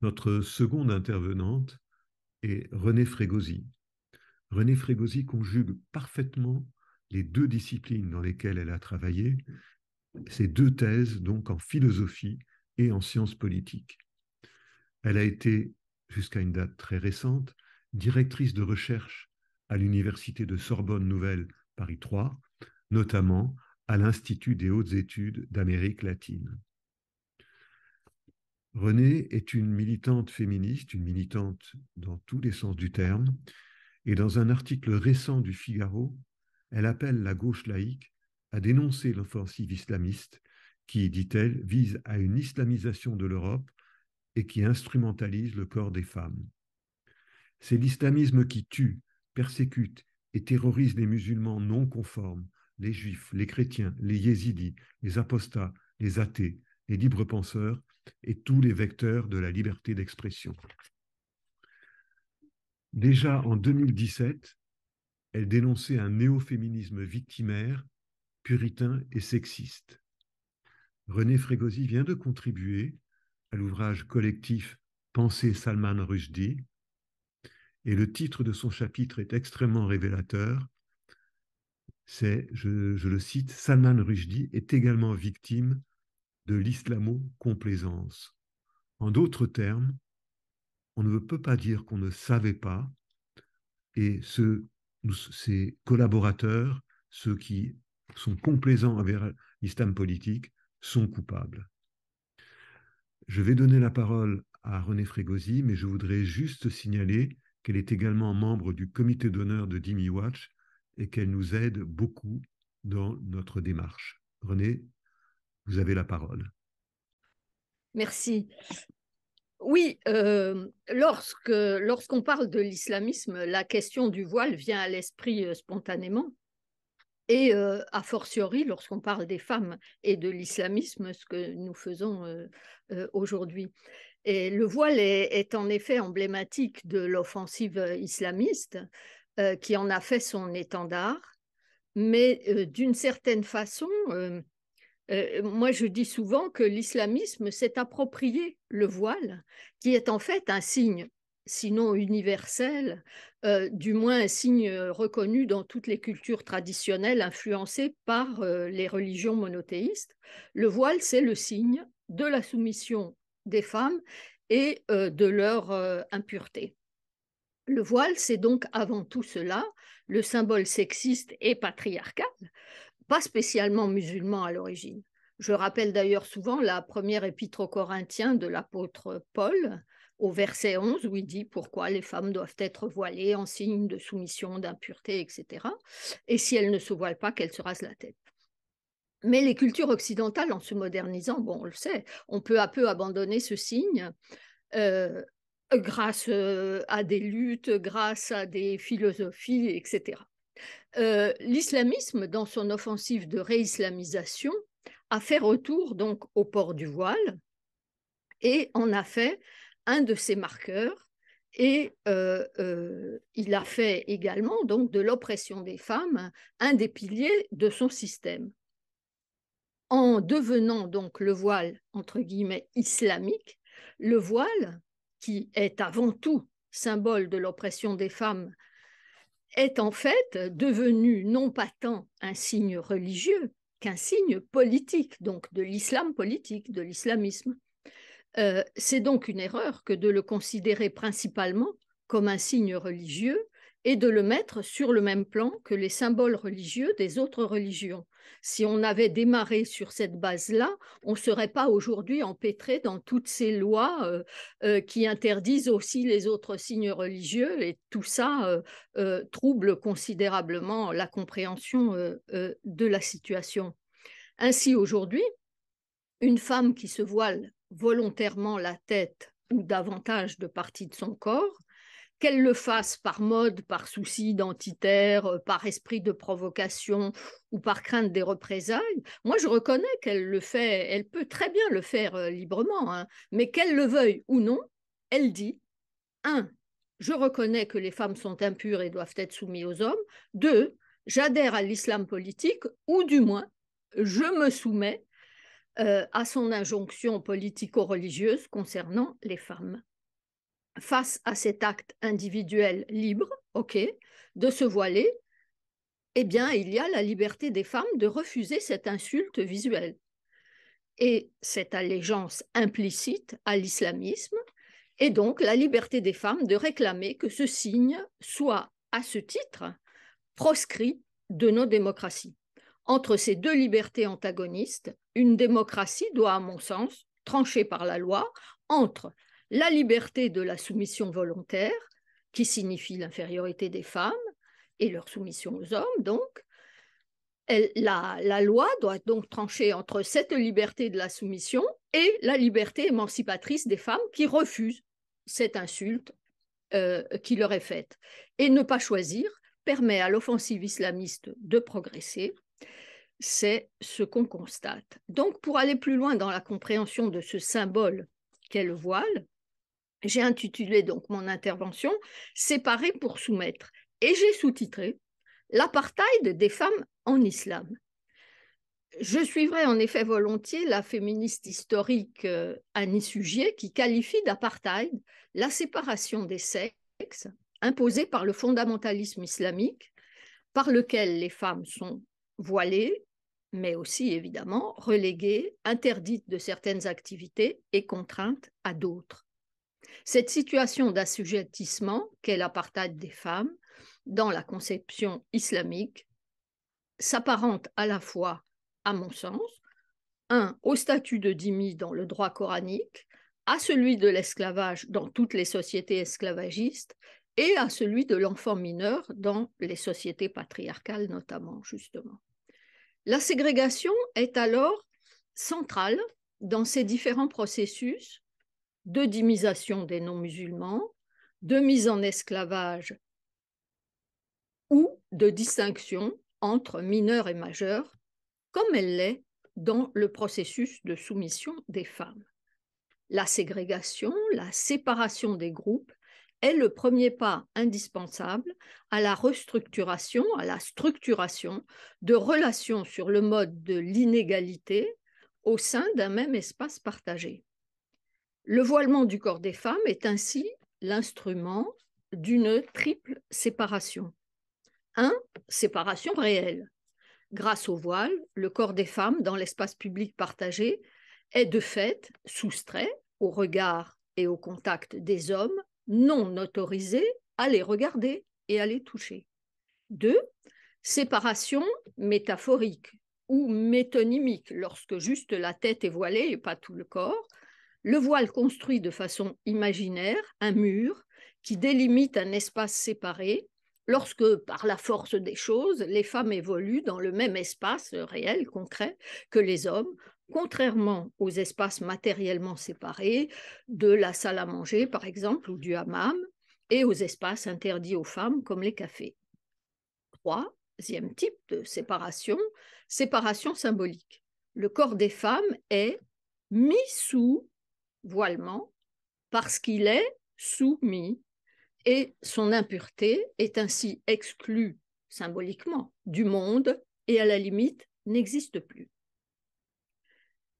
Notre seconde intervenante est Renée Frégosi. Renée Frégosi conjugue parfaitement les deux disciplines dans lesquelles elle a travaillé, ces deux thèses donc en philosophie et en sciences politiques. Elle a été, jusqu'à une date très récente, directrice de recherche à l'Université de Sorbonne Nouvelle Paris 3, notamment à l'Institut des hautes études d'Amérique latine. Renée est une militante féministe, une militante dans tous les sens du terme, et dans un article récent du Figaro, elle appelle la gauche laïque à dénoncer l'offensive islamiste qui, dit-elle, vise à une islamisation de l'Europe et qui instrumentalise le corps des femmes. C'est l'islamisme qui tue, persécute et terrorise les musulmans non conformes, les juifs, les chrétiens, les yézidis, les apostats, les athées, les libres penseurs et tous les vecteurs de la liberté d'expression. Déjà en 2017, elle dénonçait un néo-féminisme victimaire, puritain et sexiste. Renée Frégosi vient de contribuer à l'ouvrage collectif Penser Salman Rushdie, et le titre de son chapitre est extrêmement révélateur. C'est, je le cite, Salman Rushdie est également victime de l'islamo-complaisance. En d'autres termes, on ne peut pas dire qu'on ne savait pas, et ses collaborateurs, ceux qui sont complaisants envers l'islam politique, sont coupables. Je vais donner la parole à Renée Frégosi, mais je voudrais juste signaler qu'elle est également membre du comité d'honneur de Dimi Watch et qu'elle nous aide beaucoup dans notre démarche. Renée, vous avez la parole. Merci. Oui, lorsqu'on parle de l'islamisme, la question du voile vient à l'esprit spontanément. Et a fortiori, lorsqu'on parle des femmes et de l'islamisme, ce que nous faisons aujourd'hui. Et le voile est en effet emblématique de l'offensive islamiste qui en a fait son étendard, mais d'une certaine façon, moi je dis souvent que l'islamisme s'est approprié le voile, qui est en fait un signe, sinon universel, du moins un signe reconnu dans toutes les cultures traditionnelles influencées par les religions monothéistes. Le voile, c'est le signe de la soumission des femmes et de leur impureté. Le voile, c'est donc avant tout cela le symbole sexiste et patriarcal, pas spécialement musulman à l'origine. Je rappelle d'ailleurs souvent la première épître aux Corinthiens de l'apôtre Paul, au verset 11, où il dit pourquoi les femmes doivent être voilées en signe de soumission, d'impureté, etc. Et si elles ne se voilent pas, qu'elles se rasent la tête. Mais les cultures occidentales, en se modernisant, bon, on le sait, ont peu à peu abandonné ce signe euh, grâce à des luttes, grâce à des philosophies, etc. L'islamisme, dans son offensive de réislamisation, a fait retour donc au port du voile et en a fait un de ses marqueurs. Et il a fait également donc de l'oppression des femmes un des piliers de son système. En devenant donc le voile entre guillemets islamique, le voile qui est avant tout symbole de l'oppression des femmes est en fait devenu non pas tant un signe religieux qu'un signe politique, donc de l'islam politique, de l'islamisme. C'est donc une erreur que de le considérer principalement comme un signe religieux et de le mettre sur le même plan que les symboles religieux des autres religions. Si on avait démarré sur cette base-là, on ne serait pas aujourd'hui empêtré dans toutes ces lois qui interdisent aussi les autres signes religieux et tout ça trouble considérablement la compréhension de la situation. Ainsi, aujourd'hui, une femme qui se voile volontairement la tête ou davantage de parties de son corps, qu'elle le fasse par mode, par souci identitaire, par esprit de provocation ou par crainte des représailles, moi je reconnais qu'elle le fait, elle peut très bien le faire librement, hein, mais qu'elle le veuille ou non, elle dit, un, je reconnais que les femmes sont impures et doivent être soumises aux hommes, deux, j'adhère à l'islam politique, ou du moins, je me soumets à son injonction politico-religieuse concernant les femmes. face à cet acte individuel libre, ok, de se voiler, eh bien, il y a la liberté des femmes de refuser cette insulte visuelle. Et cette allégeance implicite à l'islamisme, et donc la liberté des femmes de réclamer que ce signe soit, à ce titre, proscrit de nos démocraties. Entre ces deux libertés antagonistes, une démocratie doit, à mon sens, trancher par la loi entre la liberté de la soumission volontaire, qui signifie l'infériorité des femmes et leur soumission aux hommes, donc. La loi doit donc trancher entre cette liberté de la soumission et la liberté émancipatrice des femmes qui refusent cette insulte qui leur est faite. Et ne pas choisir permet à l'offensive islamiste de progresser. C'est ce qu'on constate. Donc, pour aller plus loin dans la compréhension de ce symbole qu'est le voile, j'ai intitulé donc mon intervention « Séparer pour soumettre » et j'ai sous-titré « L'apartheid des femmes en islam ». Je suivrai en effet volontiers la féministe historique Annie Sugier qui qualifie d'apartheid la séparation des sexes imposée par le fondamentalisme islamique, par lequel les femmes sont voilées, mais aussi évidemment reléguées, interdites de certaines activités et contraintes à d'autres. Cette situation d'assujettissement qu'est l'apartheid des femmes dans la conception islamique s'apparente à la fois, à mon sens, au statut de dhimmi dans le droit coranique, à celui de l'esclavage dans toutes les sociétés esclavagistes et à celui de l'enfant mineur dans les sociétés patriarcales notamment, justement. La ségrégation est alors centrale dans ces différents processus de dhimmisation des non-musulmans, de mise en esclavage ou de distinction entre mineurs et majeurs, comme elle l'est dans le processus de soumission des femmes. La ségrégation, la séparation des groupes est le premier pas indispensable à la restructuration, à la structuration de relations sur le mode de l'inégalité au sein d'un même espace partagé. Le voilement du corps des femmes est ainsi l'instrument d'une triple séparation. Séparation réelle. Grâce au voile, le corps des femmes dans l'espace public partagé est de fait soustrait au regard et au contact des hommes non autorisés à les regarder et à les toucher. 2. Séparation métaphorique ou métonymique, lorsque juste la tête est voilée et pas tout le corps. Le voile construit de façon imaginaire un mur qui délimite un espace séparé lorsque, par la force des choses, les femmes évoluent dans le même espace réel, concret, que les hommes, contrairement aux espaces matériellement séparés de la salle à manger, par exemple, ou du hammam, et aux espaces interdits aux femmes, comme les cafés. Troisième type de séparation, séparation symbolique. Le corps des femmes est mis sous voilement parce qu'il est soumis et son impureté est ainsi exclue symboliquement du monde et à la limite n'existe plus.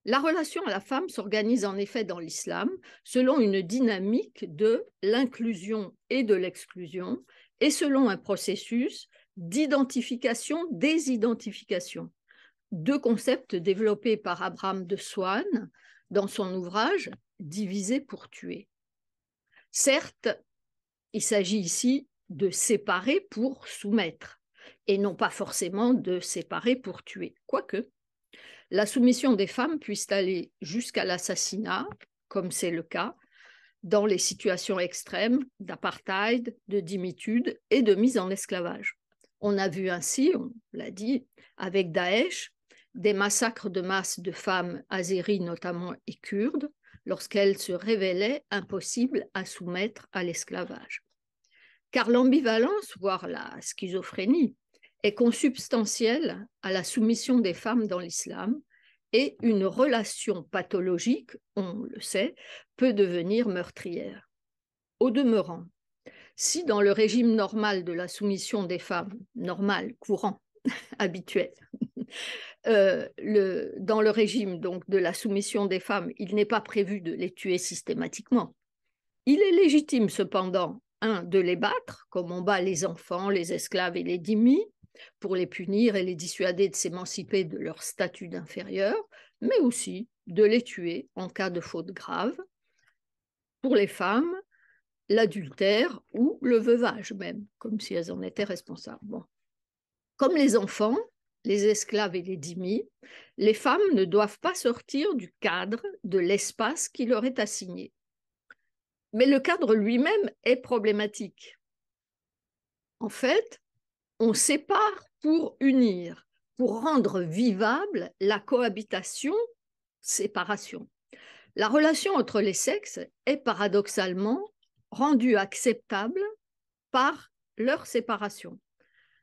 La relation à la femme s'organise en effet dans l'islam selon une dynamique de l'inclusion et de l'exclusion et selon un processus d'identification-désidentification. Deux concepts développés par Abraham de Swann dans son ouvrage « Diviser pour tuer ». Certes, il s'agit ici de séparer pour soumettre et non pas forcément de séparer pour tuer, quoique la soumission des femmes puisse aller jusqu'à l'assassinat, comme c'est le cas, dans les situations extrêmes d'apartheid, de dhimmitude et de mise en esclavage. On a vu ainsi, on l'a dit, avec Daesh, des massacres de masse de femmes azéries notamment et kurdes, lorsqu'elles se révélaient impossibles à soumettre à l'esclavage. Car l'ambivalence, voire la schizophrénie, est consubstantielle à la soumission des femmes dans l'islam et une relation pathologique, on le sait, peut devenir meurtrière. Au demeurant, si dans le régime normal de la soumission des femmes, normal, courant, habituel, dans le régime donc de la soumission des femmes, il n'est pas prévu de les tuer systématiquement, Il est légitime cependant, de les battre, comme on bat les enfants, les esclaves et les dhimmis, pour les punir et les dissuader de s'émanciper de leur statut d'inférieur, mais aussi de les tuer en cas de faute grave. Pour les femmes, l'adultère ou le veuvage même, comme si elles en étaient responsables. Bon. Comme les enfants, les esclaves et les dhimmis, les femmes ne doivent pas sortir du cadre, de l'espace qui leur est assigné. Mais le cadre lui-même est problématique. En fait, on sépare pour unir, pour rendre vivable la cohabitation-séparation. La relation entre les sexes est paradoxalement rendue acceptable par leur séparation.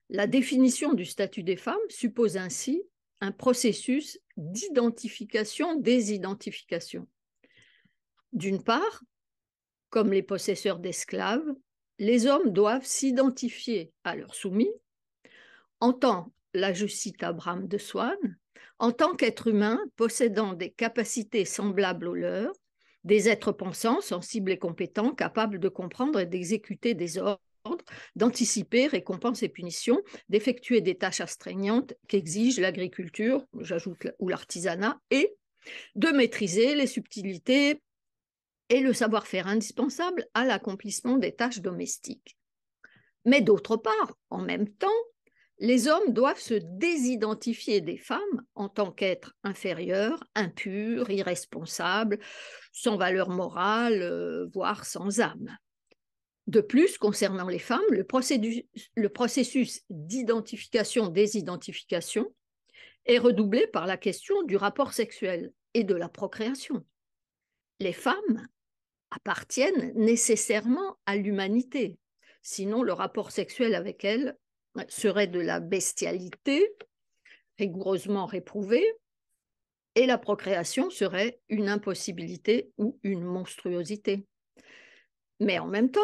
La définition du statut des femmes suppose ainsi un processus d'identification-désidentification. D'une part, comme les possesseurs d'esclaves, les hommes doivent s'identifier à leurs soumis en tant, là je cite Abraham de Swann, en tant qu'être humain possédant des capacités semblables aux leurs, des êtres pensants, sensibles et compétents, capables de comprendre et d'exécuter des ordres, d'anticiper récompenses et punitions, d'effectuer des tâches astreignantes qu'exige l'agriculture, j'ajoute, ou l'artisanat, et de maîtriser les subtilités et le savoir-faire indispensable à l'accomplissement des tâches domestiques. Mais d'autre part, en même temps, les hommes doivent se désidentifier des femmes en tant qu'êtres inférieurs, impurs, irresponsables, sans valeur morale, voire sans âme. De plus, concernant les femmes, le processus d'identification-désidentification est redoublé par la question du rapport sexuel et de la procréation. Les femmes appartiennent nécessairement à l'humanité, sinon le rapport sexuel avec elles serait de la bestialité, rigoureusement réprouvée, et la procréation serait une impossibilité ou une monstruosité. Mais en même temps,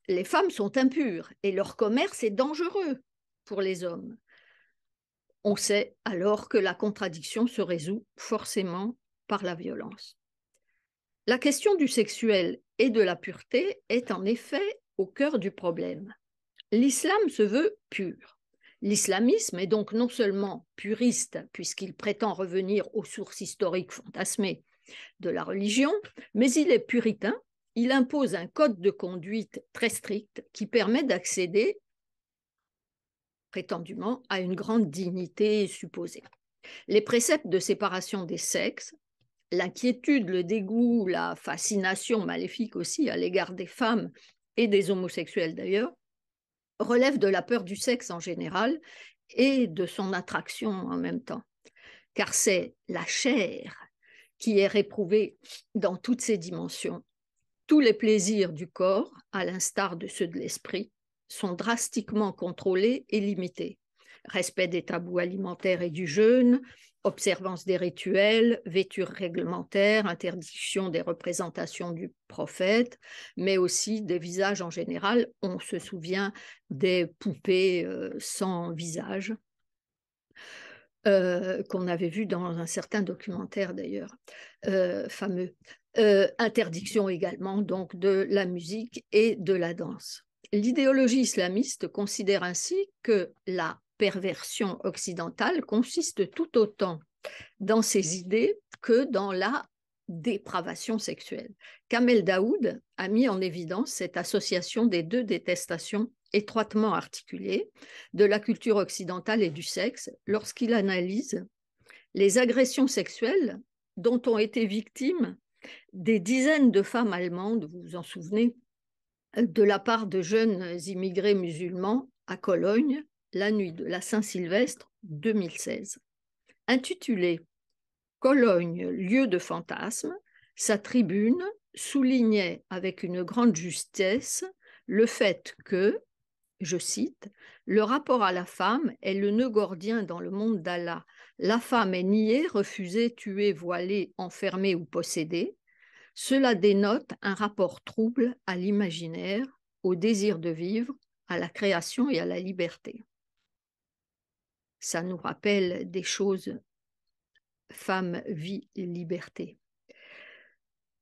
les femmes sont impures et leur commerce est dangereux pour les hommes. On sait alors que la contradiction se résout forcément par la violence. La question du sexuel et de la pureté est en effet au cœur du problème. L'islam se veut pur. L'islamisme est donc non seulement puriste, puisqu'il prétend revenir aux sources historiques fantasmées de la religion, mais il est puritain. Il impose un code de conduite très strict qui permet d'accéder prétendument à une grande dignité supposée. Les préceptes de séparation des sexes, l'inquiétude, le dégoût, la fascination maléfique aussi à l'égard des femmes et des homosexuels d'ailleurs, relèvent de la peur du sexe en général et de son attraction en même temps. Car c'est la chair qui est réprouvée dans toutes ses dimensions. Tous les plaisirs du corps, à l'instar de ceux de l'esprit, sont drastiquement contrôlés et limités. Respect des tabous alimentaires et du jeûne, observance des rituels, vêtures réglementaires, interdiction des représentations du prophète, mais aussi des visages en général. On se souvient des poupées sans visage, qu'on avait vu dans un certain documentaire d'ailleurs, fameux. Interdiction également donc de la musique et de la danse. L'idéologie islamiste considère ainsi que la perversion occidentale consiste tout autant dans ses idées que dans la dépravation sexuelle. Kamel Daoud a mis en évidence cette association des deux détestations étroitement articulées de la culture occidentale et du sexe lorsqu'il analyse les agressions sexuelles dont ont été victimes des dizaines de femmes allemandes, vous vous en souvenez, de la part de jeunes immigrés musulmans à Cologne, la nuit de la Saint-Sylvestre 2016. Intitulée Cologne, lieu de fantasmes, sa tribune soulignait avec une grande justesse le fait que, je cite, le rapport à la femme est le nœud gordien dans le monde d'Allah. La femme est niée, refusée, tuée, voilée, enfermée ou possédée. Cela dénote un rapport trouble à l'imaginaire, au désir de vivre, à la création et à la liberté. Ça nous rappelle des choses femme, vie, liberté.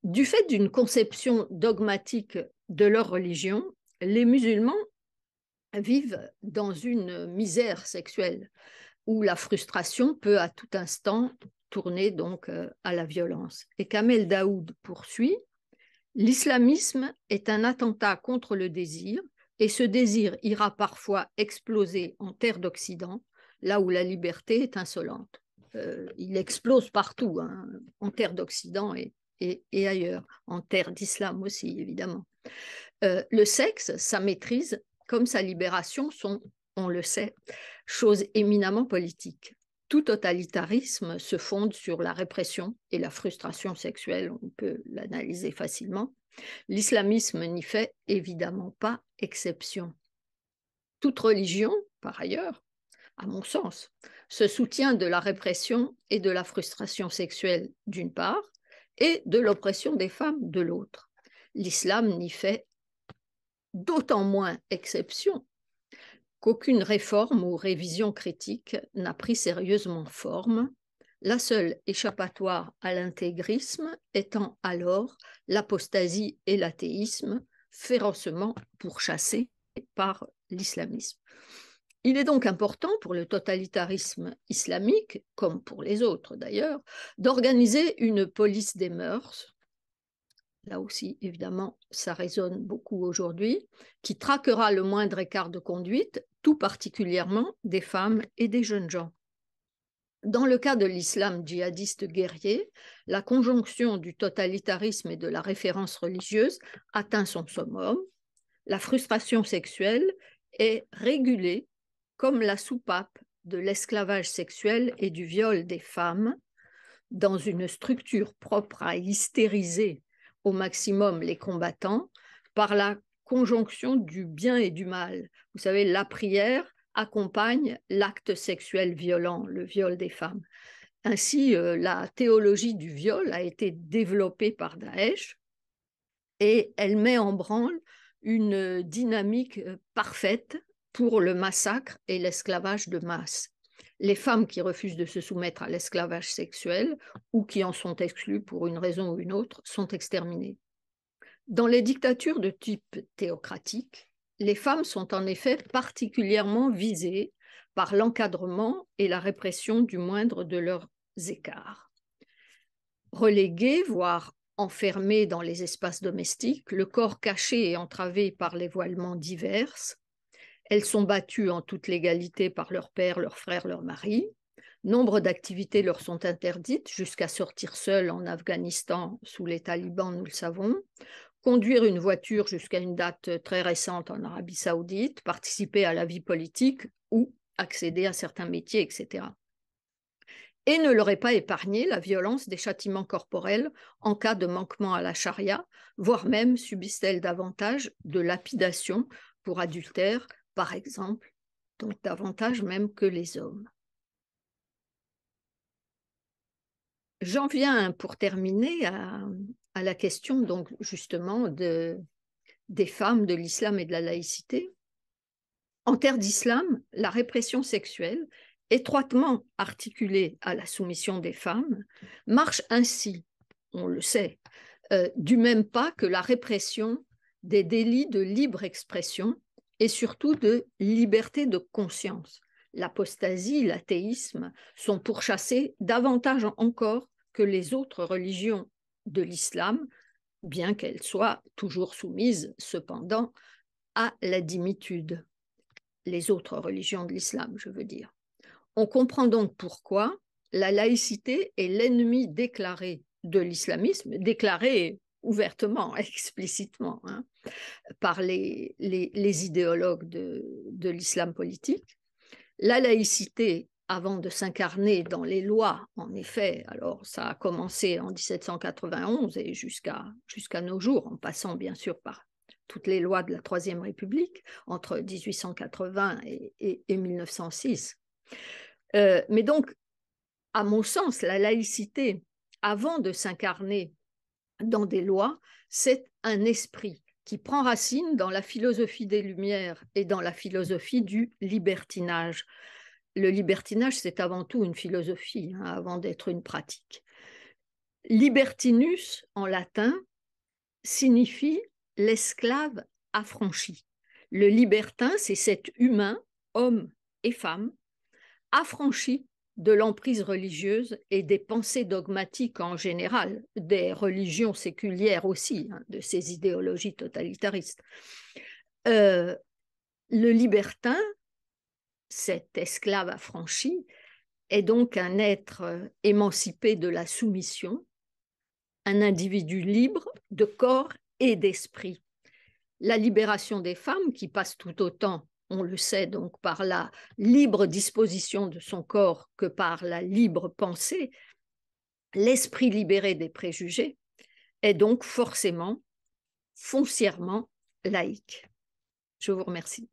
Du fait d'une conception dogmatique de leur religion, les musulmans vivent dans une misère sexuelle où la frustration peut à tout instant tourner donc à la violence. Et Kamel Daoud poursuit: l'islamisme est un attentat contre le désir, et ce désir ira parfois exploser en terre d'Occident, là où la liberté est insolente. Il explose partout, hein, en terre d'Occident et ailleurs, en terre d'islam aussi, évidemment. Le sexe, sa maîtrise comme sa libération sont, on le sait, choses éminemment politiques. Tout totalitarisme se fonde sur la répression et la frustration sexuelle, on peut l'analyser facilement. L'islamisme n'y fait évidemment pas exception. Toute religion, par ailleurs, à mon sens, se soutient de la répression et de la frustration sexuelle d'une part, et de l'oppression des femmes de l'autre. L'islam n'y fait d'autant moins exception qu'aucune réforme ou révision critique n'a pris sérieusement forme, la seule échappatoire à l'intégrisme étant alors l'apostasie et l'athéisme, férocement pourchassés par l'islamisme. Il est donc important pour le totalitarisme islamique, comme pour les autres d'ailleurs, d'organiser une police des mœurs. Là aussi, évidemment, ça résonne beaucoup aujourd'hui, qui traquera le moindre écart de conduite, tout particulièrement des femmes et des jeunes gens. Dans le cas de l'islam djihadiste guerrier, la conjonction du totalitarisme et de la référence religieuse atteint son summum. La frustration sexuelle est régulée comme la soupape de l'esclavage sexuel et du viol des femmes, dans une structure propre à hystériser au maximum les combattants par la conjonction du bien et du mal. Vous savez, la prière accompagne l'acte sexuel violent, le viol des femmes. Ainsi, la théologie du viol a été développée par Daesh et elle met en branle une dynamique parfaite pour le massacre et l'esclavage de masse. Les femmes qui refusent de se soumettre à l'esclavage sexuel ou qui en sont exclues pour une raison ou une autre sont exterminées. Dans les dictatures de type théocratique, les femmes sont en effet particulièrement visées par l'encadrement et la répression du moindre de leurs écarts. Reléguées, voire enfermées dans les espaces domestiques, le corps caché et entravé par les voilements divers, elles sont battues en toute légalité par leur père, leur frère, leur mari. Nombre d'activités leur sont interdites, jusqu'à sortir seules en Afghanistan sous les talibans, nous le savons. Conduire une voiture jusqu'à une date très récente en Arabie Saoudite, participer à la vie politique ou accéder à certains métiers, etc. Et ne leur est pas épargnée la violence des châtiments corporels en cas de manquement à la charia, voire même subissent-elles davantage de lapidation pour adultère, par exemple, donc davantage même que les hommes. J'en viens pour terminer à la question donc justement des femmes, de l'islam et de la laïcité. En terre d'islam, la répression sexuelle, étroitement articulée à la soumission des femmes, marche ainsi, on le sait, du même pas que la répression des délits de libre expression et surtout de liberté de conscience. L'apostasie, l'athéisme sont pourchassés davantage encore que les autres religions de l'islam, bien qu'elles soient toujours soumises cependant à la dhimitude. Les autres religions de l'islam, je veux dire. On comprend donc pourquoi la laïcité est l'ennemi déclaré de l'islamisme, déclaré ouvertement, explicitement, hein, par les idéologues de l'islam politique. La laïcité, avant de s'incarner dans les lois, en effet, alors ça a commencé en 1791 et jusqu'à nos jours, en passant bien sûr par toutes les lois de la Troisième République entre 1880 et 1906. Mais donc, à mon sens, la laïcité, avant de s'incarner dans des lois, c'est un esprit qui prend racine dans la philosophie des Lumières et dans la philosophie du libertinage. Le libertinage, c'est avant tout une philosophie, hein, avant d'être une pratique. Libertinus, en latin, signifie l'esclave affranchi. Le libertin, c'est cet humain, homme et femme, affranchi de l'emprise religieuse et des pensées dogmatiques en général, des religions séculières aussi, hein, de ces idéologies totalitaristes. Le libertin, cet esclave affranchi, est donc un être émancipé de la soumission, un individu libre de corps et d'esprit. La libération des femmes, qui passe tout autant, on le sait, donc par la libre disposition de son corps que par la libre pensée, l'esprit libéré des préjugés, est donc forcément, foncièrement laïque. Je vous remercie.